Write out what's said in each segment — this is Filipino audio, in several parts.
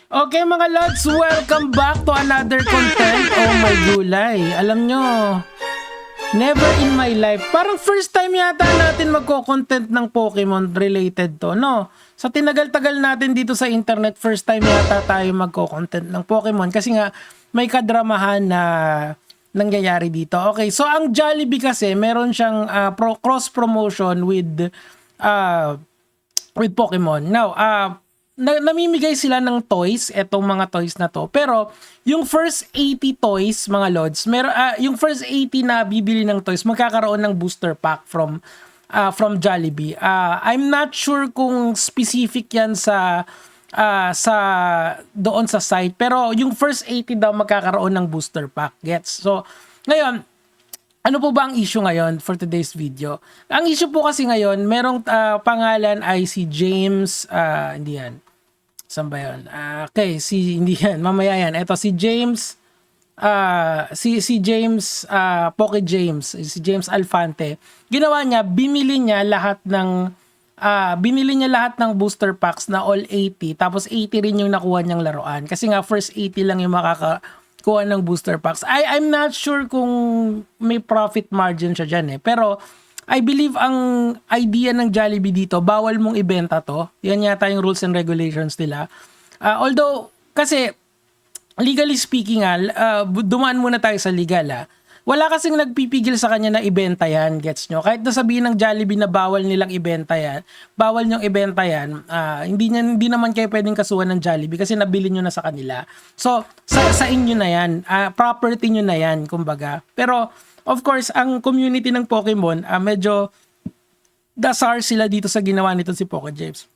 Okay mga lads, welcome back to another content. Oh my gulay. Alam nyo, never in my life, parang first time yata natin magko-content ng Pokemon related to, no? Sa tinagal-tagal natin dito sa internet, first time yata tayo magko-content ng Pokemon kasi nga may kadramahan na nangyayari dito. Okay, so ang Jollibee kasi meron siyang cross promotion with Pokemon. Now, namimigay sila ng toys, etong mga toys na to. Pero, yung first 80 toys, mga lods, yung first 80 na bibili ng toys, magkakaroon ng booster pack from Jollibee. I'm not sure kung specific yan sa doon sa site, pero yung first 80 daw magkakaroon ng booster pack. Gets? So, ngayon, ano po ba ang issue ngayon for today's video? Ang issue po kasi ngayon, merong pangalan ay si James, hindi yan. Saan ba yun? Okay, hindi yan. Mamaya yan. Ito, si James, si James, Poke James, si James Alfante. Ginawa niya, binili niya lahat ng booster packs na all 80. Tapos 80 rin yung nakuha niyang laruan. Kasi nga, first 80 lang yung makakakuha ng booster packs. I'm not sure kung may profit margin siya dyan eh. Pero, I believe ang idea ng Jollibee dito, bawal mong ibenta to. Yan yata yung rules and regulations nila. Although, kasi, legally speaking, dumaan muna tayo sa legal. Wala kasing nagpipigil sa kanya na ibenta yan, gets nyo? Kahit nasabihin ng Jollibee na bawal nilang ibenta yan, bawal nyong ibenta yan, hindi naman kayo pwedeng kasuhan ng Jollibee kasi nabili nyo na sa kanila. So, sa inyo na yan, property nyo na yan, kumbaga. Pero, of course, ang community ng Pokemon, medyo dasar sila dito sa ginawa nito si Poke James.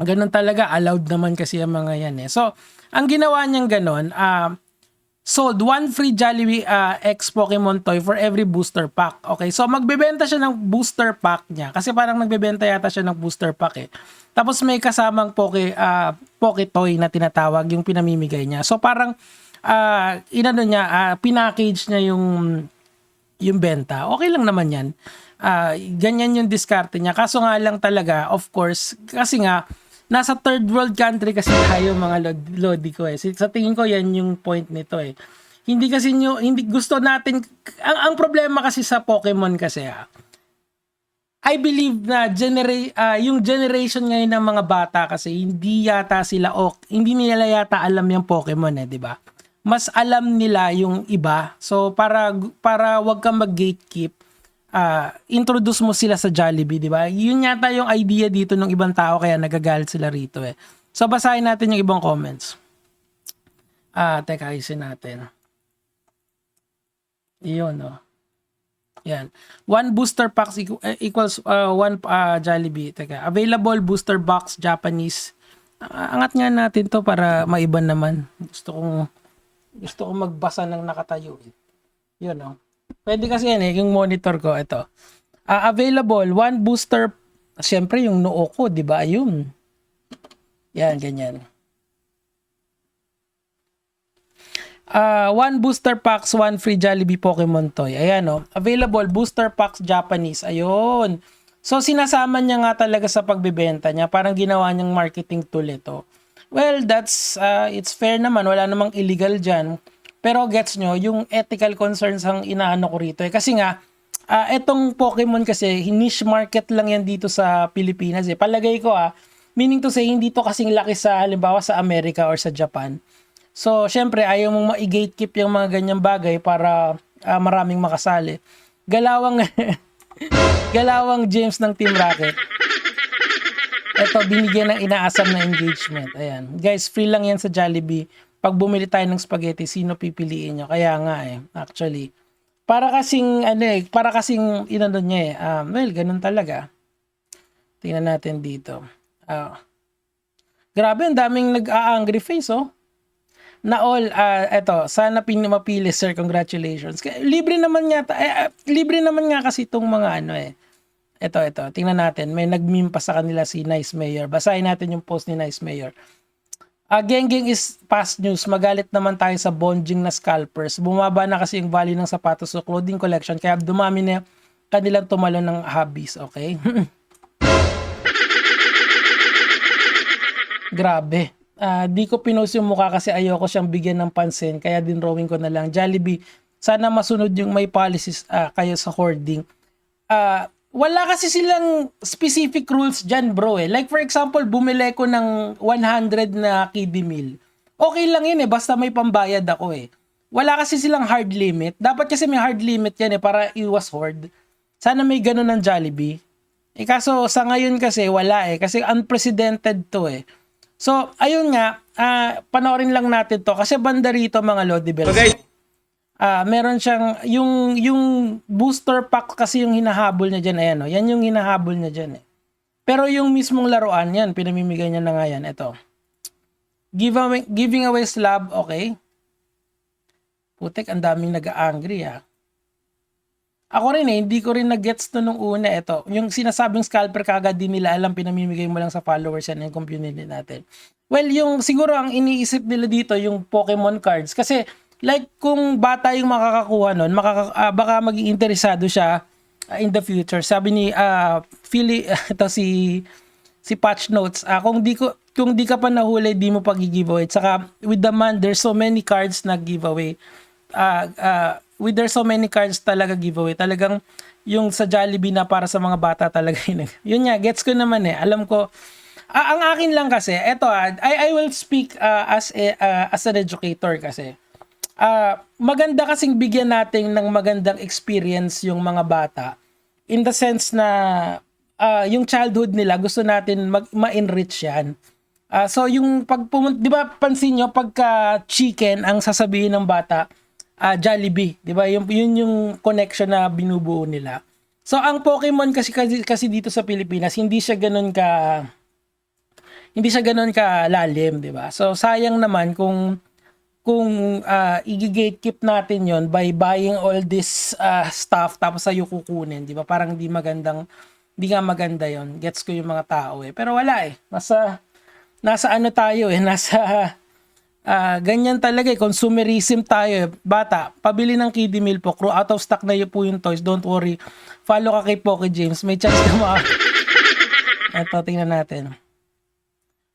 Ganun talaga, allowed naman kasi ang mga yan eh. So, ang ginawa niyang ganun, sold one free Jollibee X Pokemon toy for every booster pack. Okay, so magbebenta siya ng booster pack niya kasi parang nagbebenta yata siya ng booster pack eh. Tapos may kasamang Poke toy na tinatawag yung pinamimigay niya. So parang pinackage niya yung benta. Okay lang naman yan. Ganyan yung diskarte niya. Kaso nga lang talaga, of course, kasi nga, nasa third world country kasi tayo mga lodi ko eh. Sa tingin ko yan yung point nito eh. Hindi gusto natin, ang problema kasi sa Pokemon kasi I believe na yung generation ngayon ng mga bata kasi hindi nila yata alam yung Pokemon eh, di ba? Mas alam nila yung iba. So para wag kang mag-gatekeep, introduce mo sila sa Jollibee, di ba? Yun yata yung idea dito ng ibang tao kaya nagagalit sila rito eh. So basahin natin yung ibang comments. Teka, isin natin. Iyon, no. Yan. One booster box equals one Jollibee. Teka, available booster box Japanese. Angat nga natin to para maiba naman. Gusto kong magbasa ng nakatayo. Yun, no? Pwede kasi yan eh, yung monitor ko, ito. Available, one booster, siyempre yung noo ko, di ba? Ayun. Yan, ganyan. One booster packs, one free Jollibee Pokemon toy. Ayan, no? Available, booster packs Japanese. Ayun. So, sinasama niya nga talaga sa pagbebenta niya. Parang ginawa niyang marketing tool ito. Well, it's fair naman. Wala namang illegal dyan. Pero gets nyo, yung ethical concerns ang inaano ko rito. Kasi nga, etong Pokemon kasi, niche market lang yan dito sa Pilipinas. Palagay ko meaning to say, hindi to kasing laki sa, halimbawa sa Amerika or sa Japan. So, syempre, ayaw mong ma-gatekeep yung mga ganyang bagay para maraming makasali. Galawang James ng Team Rocket. Ito, binigyan ng inaasam na engagement. Ayan. Guys, free lang yan sa Jollibee. Pag bumili tayo ng spaghetti, sino pipiliin nyo? Kaya nga actually. Para kasing inano niya well, ganun talaga. Tingnan natin dito. Grabe, ang daming nag-a-angry face, oh. Na all, eto, sana mapili, sir, congratulations. Libre naman nga kasi itong mga Ito, tingnan natin. May nag-meme pa sa kanila si Nice Mayor. Basahin natin yung post ni Nice Mayor. Geng is past news. Magalit naman tayo sa bonjing na scalpers. Bumaba na kasi yung value ng sapatos o clothing collection. Kaya dumami na kanilang tumalo ng hobbies. Okay? Grabe. Di ko pinost yung mukha kasi ayoko siyang bigyan ng pansin, kaya din drawing ko na lang. Jollibee, sana masunod yung may policies kayo sa hoarding. Wala kasi silang specific rules dyan, bro eh. Like for example, bumili ko ng 100 na kiddie meal. Okay lang yun eh, basta may pambayad ako eh. Wala kasi silang hard limit. Dapat kasi may hard limit yan eh, para iwas hoard. Sana may ganun ng Jollibee. Kaso sa ngayon kasi wala eh, kasi unprecedented to eh. So, ayun nga, panoorin lang natin to kasi banda rito mga Lodi Bells. Okay. Meron siyang yung booster pack kasi yung hinahabol niya diyan, ayan oh. Yan yung hinahabol niya diyan eh. Pero yung mismong laruan yan, pinamimigay niya na nga yan, ito. Giving away slab, okay. Putek, ang daming nag-angry Ako rin eh, hindi ko rin na-gets to nung una. Ito, yung sinasabing scalper kagad din nila alam, pinamimigay mo lang sa followers yan yung community natin. Well, yung siguro ang iniisip nila dito yung Pokemon cards. Kasi like kung bata yung makakakuha nun, baka maging interesado siya in the future. Sabi ni Philly, ito si Patch Notes, kung di ka pa nahuli, di mo pag-giveaway. Saka with the man, there's so many cards na giveaway. There's so many cards talaga giveaway. Talagang yung sa Jollibee na para sa mga bata talaga yun. Yun nga, gets ko naman eh. Alam ko, ang akin lang kasi, eto I will speak as an educator kasi. Maganda kasing bigyan natin ng magandang experience yung mga bata in the sense na yung childhood nila gusto natin ma-enrich yan. So yung di ba pansin nyo pagka chicken ang sasabihin ng bata, Jollibee, di ba? Yun yung connection na binubuo nila. So ang Pokemon kasi dito sa Pilipinas, hindi siya ganoon ka lalim, di ba? So sayang naman kung i-gatekeep natin yon by buying all this stuff tapos sa'yo kukunin, di ba? Parang hindi nga maganda yon. Gets ko yung mga tao eh. Pero wala eh. Nasa ano tayo eh, ganyan talaga eh, consumerism tayo eh. Bata, pabili ng kiddie meal po, crew, out of stock na yun po yung toys, don't worry, follow ka kay Poke James, may chance ka Ito, tingnan natin.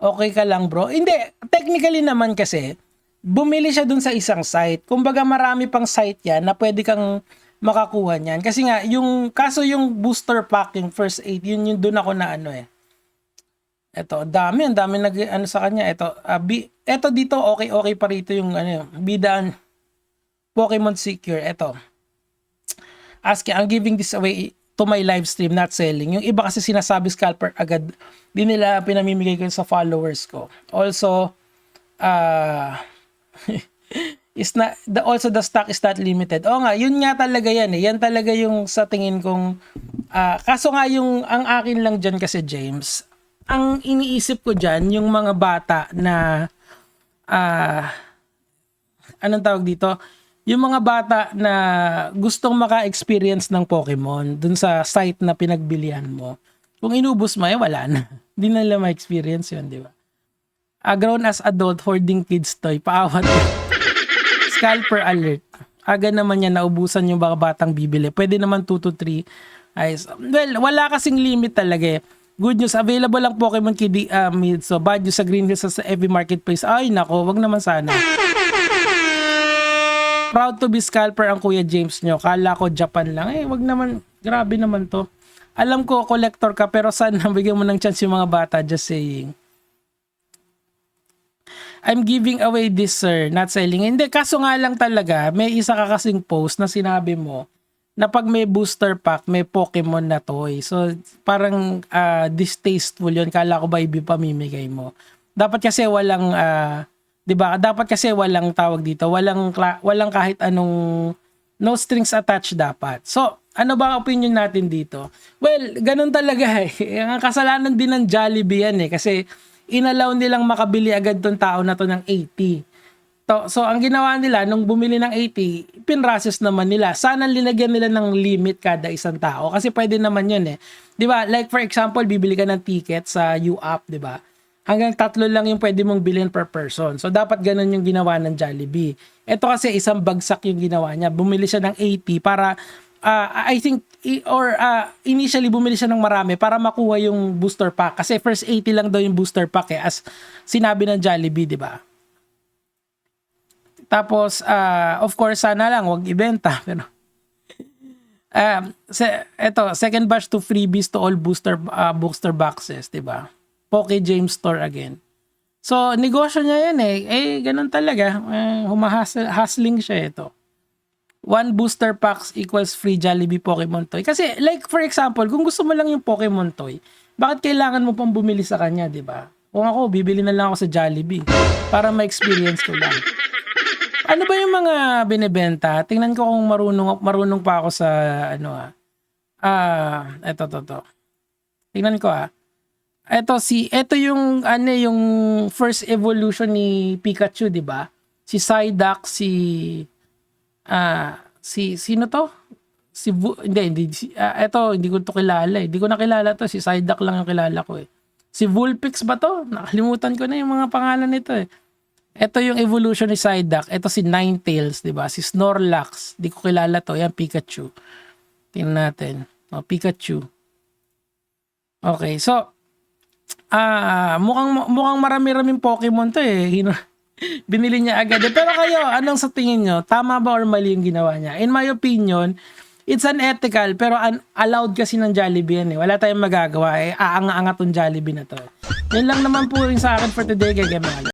Okay ka lang bro? Hindi, technically naman kasi, bumili siya dun sa isang site, kumbaga marami pang site yan na pwede kang makakuha niyan, kasi nga, yung booster pack, yung first aid, yun dun ako na ano eh. Ito, ang dami sa kanya. Ito dito, okay pa rito yung bidaan Pokemon Secure. Ito. Asking, I'm giving this away to my live stream, not selling. Yung iba kasi sinasabi scalper agad. Di nila pinamimigay ko sa followers ko. Also, the stock is not limited. O nga, yun nga talaga yan eh. Yan talaga yung sa tingin kong, kaso nga ang akin lang dyan kasi James, ang iniisip ko dyan, yung mga bata na, anong tawag dito? Yung mga bata na gustong maka-experience ng Pokemon dun sa site na pinagbilihan mo. Kung inubos mo, wala na. Hindi na nila ma-experience yun, di ba? Grown as adult, hoarding kids toy. Paawat. Scalper alert. Aga naman yan, naubusan yung mga batang bibili. Pwede naman 2 to 3. Well, wala kasing limit talaga eh. Good news, available lang Pokemon Kiddie Meal. So, bad news sa Green Hills sa every marketplace. Ay, nako, wag naman sana. Proud to be scalper ang Kuya James nyo. Kala ko Japan lang. Wag naman. Grabe naman to. Alam ko, collector ka, pero sana bigyan mo ng chance yung mga bata. Just saying. I'm giving away this, sir. Not selling. Hindi, kaso nga lang talaga, may isa ka kasing post na sinabi mo na pag may booster pack, may Pokemon na toy. So, parang distasteful yun. Kala ko ba pamimigay mo? Dapat kasi walang, di ba? Dapat kasi walang tawag dito. Walang kahit anong, no strings attached dapat. So, ano ba ang opinion natin dito? Well, ganun talaga eh. Ang kasalanan din ng Jollibee yan eh. Kasi, inalaw nilang makabili agad tong tao na to ng 80. So, ang ginawa nila, nung bumili ng 80, pinrases naman nila. Sana linagyan nila ng limit kada isang tao. Kasi pwede naman yun eh. Di ba? Like for example, bibili ka ng ticket sa U-App, di ba? Hanggang 3 lang yung pwede mong bilhin per person. So, dapat ganun yung ginawa ng Jollibee. Ito kasi isang bagsak yung ginawa niya. Bumili siya ng 80 para I think initially bumili siya ng marami para makuha yung booster pack kasi first 80 lang daw yung booster pack as sinabi ng Jollibee, di ba? Tapos of course sana lang wag ibenta pero eto second batch to freebies to all booster boxes, di ba? Poke James Store again. So negosyo niya yan ganun talaga, hustling siya ito. 1 booster packs equals free Jollibee Pokemon toy. Kasi like for example, kung gusto mo lang yung Pokemon toy, bakit kailangan mo pang bumili sa kanya, 'di ba? Kung ako, bibili na lang ako sa Jollibee para ma-experience ko lang. Ano ba yung mga binebenta? Tingnan ko kung marunong pa ako sa eto. Tingnan ko Ito yung yung first evolution ni Pikachu, 'di ba? Si Psyduck, sino to? Hindi ko to kilala Hindi ko nakilala to. Si Psyduck lang yung kilala ko Si Vulpix ba to? Nakalimutan ko na yung mga pangalan nito Ito yung evolution ni Psyduck. Ito si Ninetales, di ba? Si Snorlax. Hindi ko kilala to. Yan, Pikachu. Tingnan natin. Pikachu. Okay, so mukhang marami-raming Pokemon to binili niya agad. Pero kayo, anong sa tingin nyo? Tama ba or mali yung ginawa niya? In my opinion, it's unethical pero allowed kasi ng Jollibee yan Wala tayong magagawa Aanga-anga tong Jollibee na to Yun lang naman po yung sa akin for today. Kaya